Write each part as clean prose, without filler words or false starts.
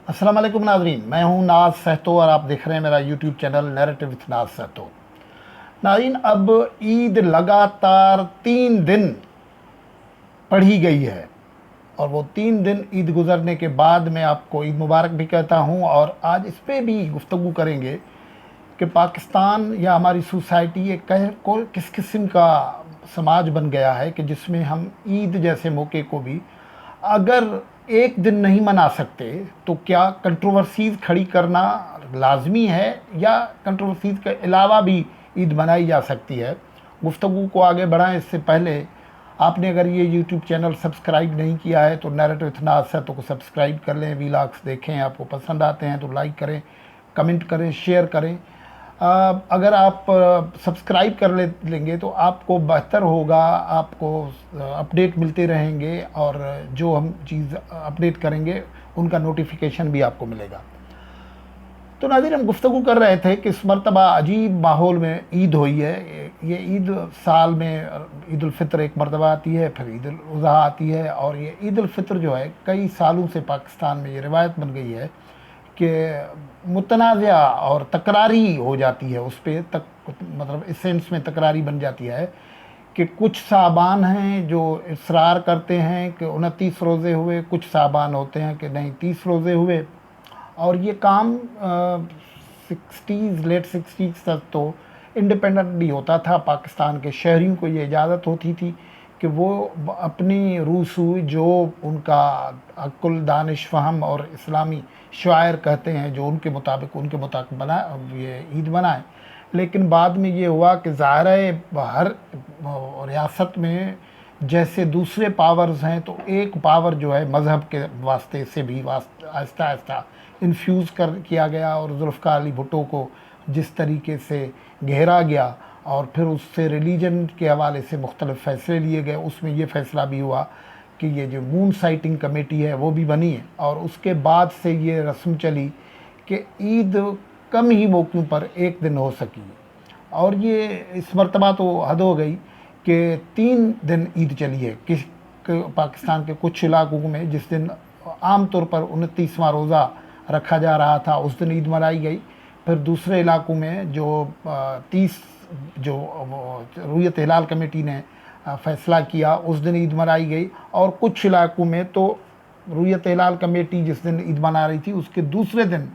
अस्सलाम वालेकुम नाज़रीन, मैं हूं नाज सहतो और आप देख रहे हैं मेरा यूट्यूब चैनल नैरेटिव विथ नाज सहतो। नाज़रीन, अब ईद लगातार 3 दिन पढ़ी गई है और वो 3 दिन ईद गुज़रने के बाद मैं आपको ईद मुबारक भी कहता हूं। और आज इस पे भी गुफ्तगू करेंगे कि पाकिस्तान या हमारी सोसाइटी एक किस किस्म का समाज बन गया है कि जिसमें हम ईद जैसे मौके को भी अगर एक दिन नहीं मना सकते तो क्या कंट्रोवर्सीज़ खड़ी करना लाजमी है या कंट्रोवर्सीज़ के अलावा भी ईद मनाई जा सकती है। गुफ्तगू को आगे बढ़ाएं इससे पहले आपने अगर ये यूट्यूब चैनल सब्सक्राइब नहीं किया है तो नैरेटिव विथ नाज सहतो को सब्सक्राइब कर लें। वीलॉग्स देखें, आपको पसंद आते हैं तो लाइक करें, कमेंट करें, शेयर करें। अगर आप सब्सक्राइब कर लेंगे तो आपको बेहतर होगा, आपको अपडेट मिलते रहेंगे और जो हम चीज़ अपडेट करेंगे उनका नोटिफिकेशन भी आपको मिलेगा। तो नाज़रीन, हम गुफ्तगू कर रहे थे कि इस मरतबा अजीब माहौल में ईद हुई है। ये ईद साल में ईद उल फितर एक मरतबा आती है, फिर ईद उल अज़हा आती है और ये ईद उल फितर जो है कई सालों से पाकिस्तान में ये रिवायत बन गई है कि मुतनाज़ा और तकरारी हो जाती है। उस पर तक मतलब इस सेंस में तकरारी बन जाती है कि कुछ साहबान हैं जो इसरार करते हैं कि 29 रोज़े हुए, कुछ साहबान होते हैं कि नहीं 30 रोज़े हुए। और ये काम 60s लेट 60s तक तो इंडिपेंडेंटली होता था। पाकिस्तान के शहरियों को ये इजाज़त होती थी कि वो अपनी रूसू जो उनका अक्ल दानिश फ़हम और इस्लामी शायर कहते हैं जो उनके मुताबिक बना ये ईद बनाए। लेकिन बाद में ये हुआ कि ज़ाहिर है हर रियासत में जैसे दूसरे पावर्स हैं तो एक पावर जो है मज़हब के वास्ते से भी आहिस्ता आहिस्ता इन्फ्यूज़ किया गया और जुल्फ़िकार अली भुट्टो को जिस तरीके से घेरा गया और फिर उससे रिलीजन के हवाले से मुख्तलिफ़ फ़ैसले लिए गए। उसमें ये फ़ैसला भी हुआ कि ये जो मून साइटिंग कमेटी है वो भी बनी है और उसके बाद से ये रस्म चली कि ईद कम ही मौक़ों पर एक दिन हो सकी। और ये इस मरतबा तो हद हो गई कि 3 दिन ईद चली है पाकिस्तान के कुछ इलाकों में। जिस दिन आम तौर पर 29वां रोज़ा रखा जा रहा था उस दिन ईद मनाई गई। फिर दूसरे इलाकों में जो 30 जो रुयत हिलाल कमेटी ने फ़ैसला किया उस दिन ईद मनाई गई। और कुछ इलाकों में तो रुयत हिलाल कमेटी जिस दिन ईद मना रही थी उसके दूसरे दिन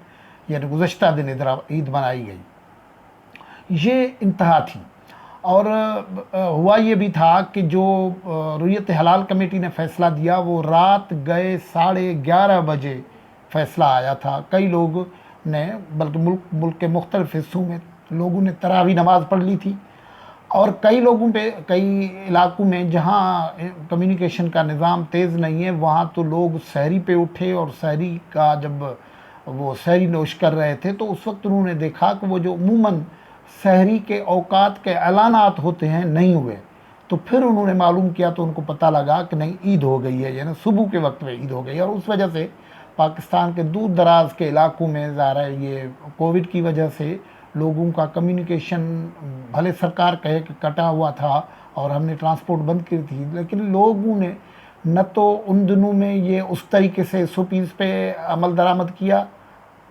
यानी गुज़श्ता दिन ईद मनाई गई। ये इंतहा थी। और हुआ ये भी था कि जो रुयत हिलाल कमेटी ने फ़ैसला दिया वो रात गए 11:30 बजे फ़ैसला आया था। कई लोग ने बल्कि मुल्क के मुख्तलिफ़ हिस्सों में लोगों ने तरावी नमाज़ पढ़ ली थी और कई इलाकों में जहाँ कम्युनिकेशन का निज़ाम तेज़ नहीं है वहाँ तो लोग सहरी पे उठे और सहरी का जब वो सहरी नोश कर रहे थे तो उस वक्त उन्होंने देखा कि वो जो अमूमन सहरी के औकात के ऐलानात होते हैं नहीं हुए। तो फिर उन्होंने मालूम किया तो उनको पता लगा कि नहीं ईद हो गई है, यानी सुबह के वक्त में ईद हो गई। और उस वजह से पाकिस्तान के दूर दराज के इलाकों में ज़ाहिर है ये कोविड की वजह से लोगों का कम्युनिकेशन भले सरकार कहे कि कटा हुआ था और हमने ट्रांसपोर्ट बंद की थी, लेकिन लोगों ने न तो उन दिनों में ये उस तरीके से SOPs पे अमल दरामद किया।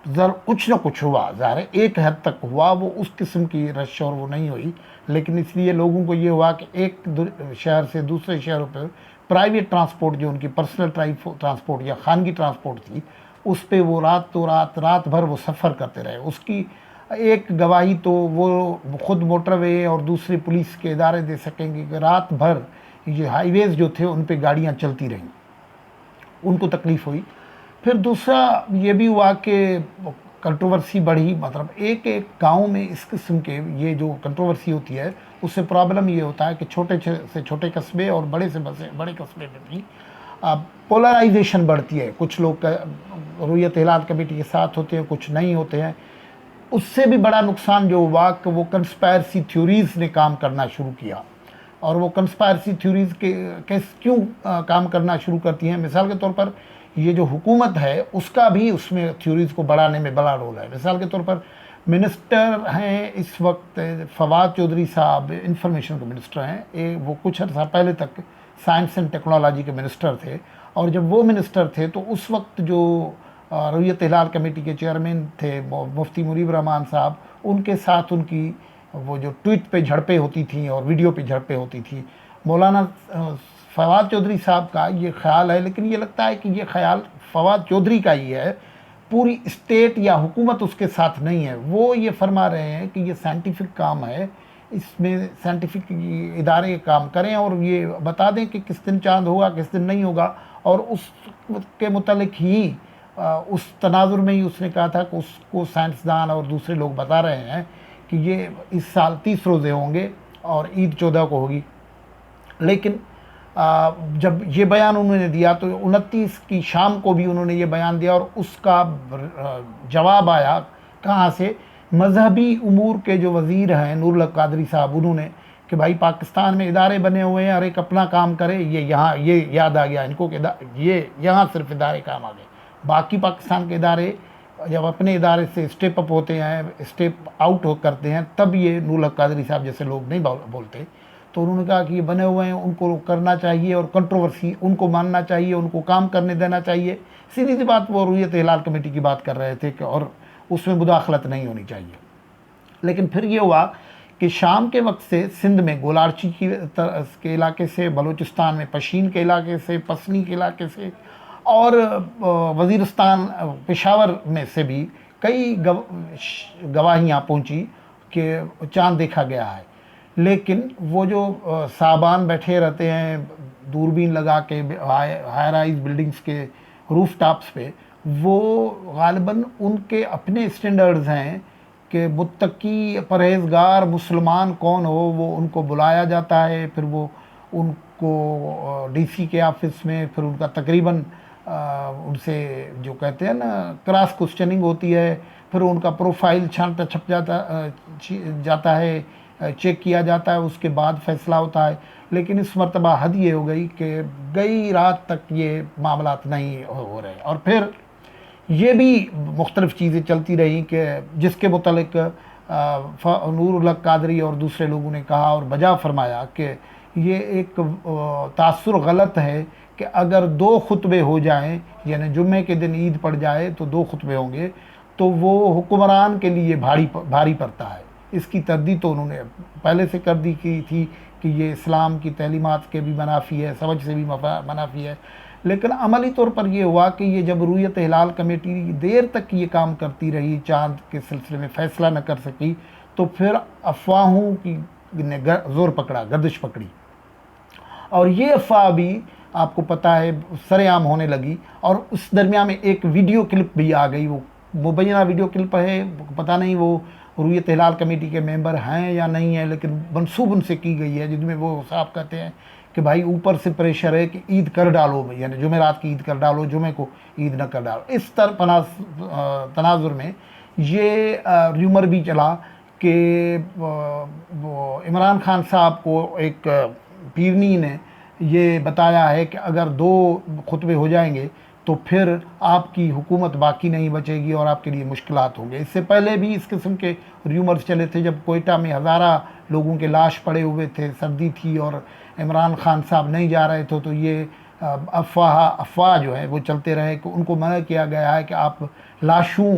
कुछ न कुछ हुआ, ज़ाहिर है एक हद तक हुआ, वो उस किस्म की रश और वो नहीं हुई। लेकिन इसलिए लोगों को ये हुआ कि एक शहर से दूसरे शहरों पर प्राइवेट ट्रांसपोर्ट जो उनकी पर्सनल ट्रांसपोर्ट या खानगी ट्रांसपोर्ट थी उस पर वो रात भर वो सफ़र करते रहे। उसकी एक गवाही तो वो ख़ुद मोटरवे और दूसरे पुलिस के इदारे दे सकेंगे कि रात भर ये हाईवेज़ जो थे उन पे गाड़ियाँ चलती रहीं, उनको तकलीफ़ हुई। फिर दूसरा ये भी हुआ कि कंट्रोवर्सी बढ़ी, मतलब एक गांव में इस किस्म के ये जो कंट्रोवर्सी होती है उससे प्रॉब्लम ये होता है कि छोटे से छोटे कस्बे और बड़े से बड़े कस्बे में भी पोलराइजेशन बढ़ती है। कुछ लोग रुयत हिलाल कमेटी के साथ होते हैं, कुछ नहीं होते हैं। उससे भी बड़ा नुकसान जो हुआ कि वो कंस्पायरेसी थ्योरीज़ ने काम करना शुरू किया। और वो कंस्पायरेसी थ्योरीज़ क्यों काम करना शुरू करती हैं? मिसाल के तौर पर ये जो हुकूमत है उसका भी उसमें थ्योरीज़ को बढ़ाने में बड़ा रोल है। मिसाल के तौर पर मिनिस्टर हैं इस वक्त फवाद चौधरी साहब, इंफॉर्मेशन के मिनिस्टर हैं। वो कुछ अर्सा पहले तक साइंस एंड टेक्नोलॉजी के मिनिस्टर थे और जब वो मिनिस्टर थे तो उस वक्त जो रुयत हिलाल कमेटी के चेयरमैन थे मुफ्ती मुनीब रहमान साहब, उनके साथ उनकी वो जो ट्वीट पे झड़पें होती थी और वीडियो पे झड़पें होती थी। मौलाना फवाद चौधरी साहब का ये ख्याल है, लेकिन ये लगता है कि ये ख्याल फवाद चौधरी का ही है, पूरी स्टेट या हुकूमत उसके साथ नहीं है। वो ये फरमा रहे हैं कि ये साइंटिफिक काम है, इसमें साइंटिफिक इदारे काम करें और ये बता दें कि किस दिन चांद होगा किस दिन नहीं होगा, और उसके मुतालिक ही उस तनाजुर में ही उसने कहा था कि उसको साइंसदान और दूसरे लोग बता रहे हैं कि ये इस साल 30 रोज़े होंगे और ईद 14 को होगी। लेकिन जब ये बयान उन्होंने दिया तो 29 की शाम को भी उन्होंने ये बयान दिया, और उसका जवाब आया कहाँ से, मजहबी उमूर के जो वज़ीर हैं नूरुल हक कादरी साहब, उन्होंने कि भाई पाकिस्तान में इदारे बने हुए हैं, हर एक अपना काम करे। ये यहाँ ये याद आ गया इनको कि ये यहाँ सिर्फ इदारे काम आ गए, बाकी पाकिस्तान के इदारे जब अपने इदारे से स्टेप अप होते हैं, स्टेप आउट करते हैं, तब ये नूरुल हक कादरी साहब जैसे लोग नहीं बोलते। तो उन्होंने कहा कि ये बने हुए हैं, उनको करना चाहिए और कंट्रोवर्सी उनको मानना चाहिए, उनको काम करने देना चाहिए। सीधी सी बात, वो रुयत हिलाल कमेटी की बात कर रहे थे कि और उसमें मुदाखलत नहीं होनी चाहिए। लेकिन फिर ये हुआ कि शाम के वक्त से सिंध में गोलार्ची के इलाके से, बलूचिस्तान में पशीन के इलाके से, पसनी के इलाके से, और वज़ीरिस्तान पेशावर में से भी कई गवाहियाँ पहुँची कि चाँद देखा गया है। लेकिन वो जो साहबान बैठे रहते हैं दूरबीन लगा के हाई राइज बिल्डिंग्स के रूफ टॉप्स पे, वो गालिबन उनके अपने स्टैंडर्ड्स हैं कि मुत्तकी परहेज़गार मुसलमान कौन हो वो उनको बुलाया जाता है, फिर वो उनको डीसी के ऑफिस में फिर उनका तकरीबन उनसे जो कहते हैं ना क्रॉस क्वेश्चनिंग होती है, फिर उनका प्रोफाइल छप जाता है, चेक किया जाता है, उसके बाद फ़ैसला होता है। लेकिन इस मरतबा हद ये हो गई कि गई रात तक ये मामलात नहीं हो रहे, और फिर ये भी मुख्तलिफ़ चीज़ें चलती रही कि जिसके मुतल्लिक नूरुल हक कादरी और दूसरे लोगों ने कहा और बजा फरमाया कि ये एक तासुर गलत है कि अगर 2 खुतबे हो जाएं, यानी जुम्मे के दिन ईद पड़ जाए तो 2 खुतबे होंगे, तो वो हुक्मरान के लिए भारी पड़ता है। इसकी तरदीद तो उन्होंने पहले से कर दी की थी कि ये इस्लाम की तलीमात के भी मनाफी है, समझ से भी मनाफी है। लेकिन अमली तौर पर यह हुआ कि ये जब रुयत हिलाल कमेटी देर तक ये काम करती रही, चाँद के सिलसिले में फ़ैसला न कर सकी, तो फिर अफवाहों की ने ज़ोर पकड़ा, गर्दिश पकड़ी, और ये अफवाह भी आपको पता है सरेआम होने लगी। और उस दरमियान में एक वीडियो क्लिप भी आ गई, वो मुबैना वीडियो क्लिप है, पता नहीं वो रुयत हिलाल कमेटी के मेंबर हैं या नहीं है, लेकिन मनसूब उनसे की गई है, जिसमें वो साहब कहते हैं कि भाई ऊपर से प्रेशर है कि ईद कर डालो, यानी जुमेरात की ईद कर डालो, जुमे को ईद न कर डालो। इस तनाजुर में ये र्यूमर भी चला कि इमरान खान साहब को एक पीरनी ने ये बताया है कि अगर 2 खुतबे हो जाएंगे तो फिर आपकी हुकूमत बाकी नहीं बचेगी और आपके लिए मुश्किलात होंगे। इससे पहले भी इस किस्म के र्यूमर्स चले थे, जब कोयटा में हज़ारा लोगों के लाश पड़े हुए थे, सर्दी थी और इमरान खान साहब नहीं जा रहे थे, तो ये अफवाह जो है वो चलते रहे कि उनको मना किया गया है कि आप लाशों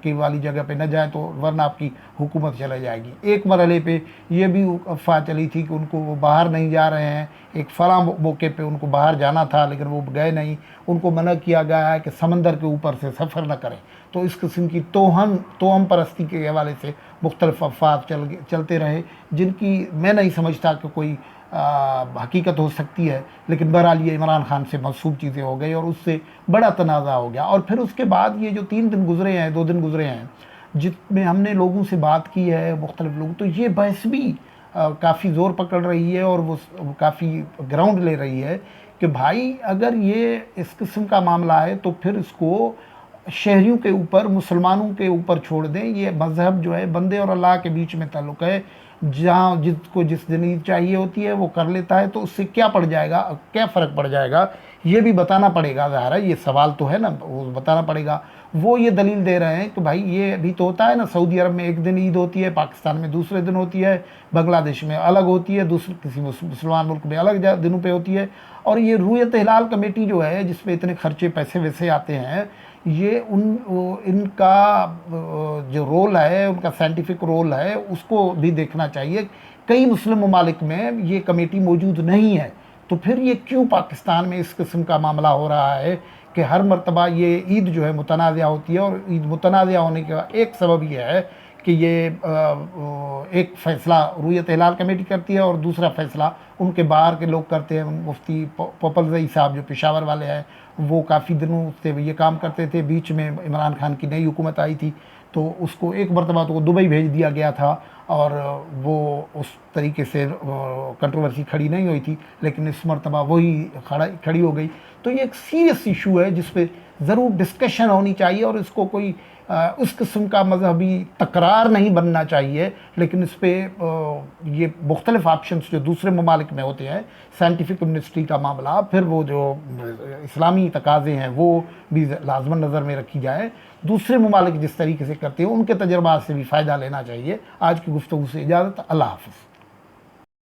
की वाली जगह पे न जाएं, तो वरना आपकी हुकूमत चला जाएगी। एक मरहले पे ये भी अफवाह चली थी कि उनको वो बाहर नहीं जा रहे हैं, एक फला मौके पे उनको बाहर जाना था लेकिन वो गए नहीं, उनको मना किया गया है कि समंदर के ऊपर से सफ़र न करें। तो इस किस्म की तोहम परस्ती के हवाले से मुख्तलिफ अफवाह चलते रहे, जिनकी मैं नहीं समझता कि कोई हकीकत हो सकती है। लेकिन बहरहाल ये इमरान खान से मंसूब चीज़ें हो गई और उससे बड़ा तनाज़ा हो गया। और फिर उसके बाद ये जो 3 दिन गुजरे हैं, 2 दिन गुजरे हैं, जिसमें हमने लोगों से बात की है, मुख्तलिफ लोग, तो ये बहस भी काफ़ी ज़ोर पकड़ रही है और वो काफ़ी ग्राउंड ले रही है कि भाई अगर ये इस किस्म का मामला है तो फिर इसको शहरियों के ऊपर, मुसलमानों के ऊपर छोड़ दें। ये मज़हब जो है बंदे और अल्लाह के बीच में ताल्लुक़ है, जहाँ जिसको जिस दिन ईद चाहिए होती है वो कर लेता है, तो उससे क्या पड़ जाएगा, क्या फ़र्क पड़ जाएगा, ये भी बताना पड़ेगा। ज़ाहिर है ये सवाल तो है ना, वो बताना पड़ेगा। वो ये दलील दे रहे हैं कि भाई ये भी तो होता है ना, सऊदी अरब में एक दिन ईद होती है, पाकिस्तान में दूसरे दिन होती है, बांग्लादेश में अलग होती है, दूसरे किसी मुसलमान मुल्क में अलग दिनों पे होती है। और ये रुयत हिलाल कमेटी जो है, जिसपे इतने खर्चे पैसे वैसे आते हैं, ये इनका जो रोल है, उनका साइंटिफिक रोल है, उसको भी देखना चाहिए। कई मुस्लिम ममालिक में ये कमेटी मौजूद नहीं है, तो फिर ये क्यों पाकिस्तान में इस किस्म का मामला हो रहा है कि हर मरतबा ये ईद जो है मुतनाज़ा होती है। और ईद मुतनाज़ा होने का एक सबब ये है कि ये एक फ़ैसला रुयत हिलाल कमेटी करती है और दूसरा फ़ैसला उनके बाहर के लोग करते हैं। मुफ्ती पोपलजई साहब जो पेशावर वाले हैं, वो काफ़ी दिनों से ये काम करते थे। बीच में इमरान खान की नई हुकूमत आई थी, तो उसको एक मरतबा तो दुबई भेज दिया गया था और वो उस तरीके से कंट्रोवर्सी खड़ी नहीं हुई थी, लेकिन इस मरतबा वही खड़ी हो गई। तो ये एक सीरियस इशू है जिस पे ज़रूर डिस्कशन होनी चाहिए और इसको कोई उस किस्म का मजहबी तकरार नहीं बनना चाहिए, लेकिन इस पर ये मुख्तलिफ ऑप्शंस जो दूसरे ममालिक में होते हैं, साइंटिफिक एमनेस्टी का मामला, फिर वो जो इस्लामी तकाज़े हैं वो भी लाजमन नज़र में रखी जाए। दूसरे ममालिक जिस तरीके से करते हैं उनके तजर्बात से भी फ़ायदा लेना चाहिए। आज की गुफ्तगू से इजाज़त, अल्लाह हाफ़िज़।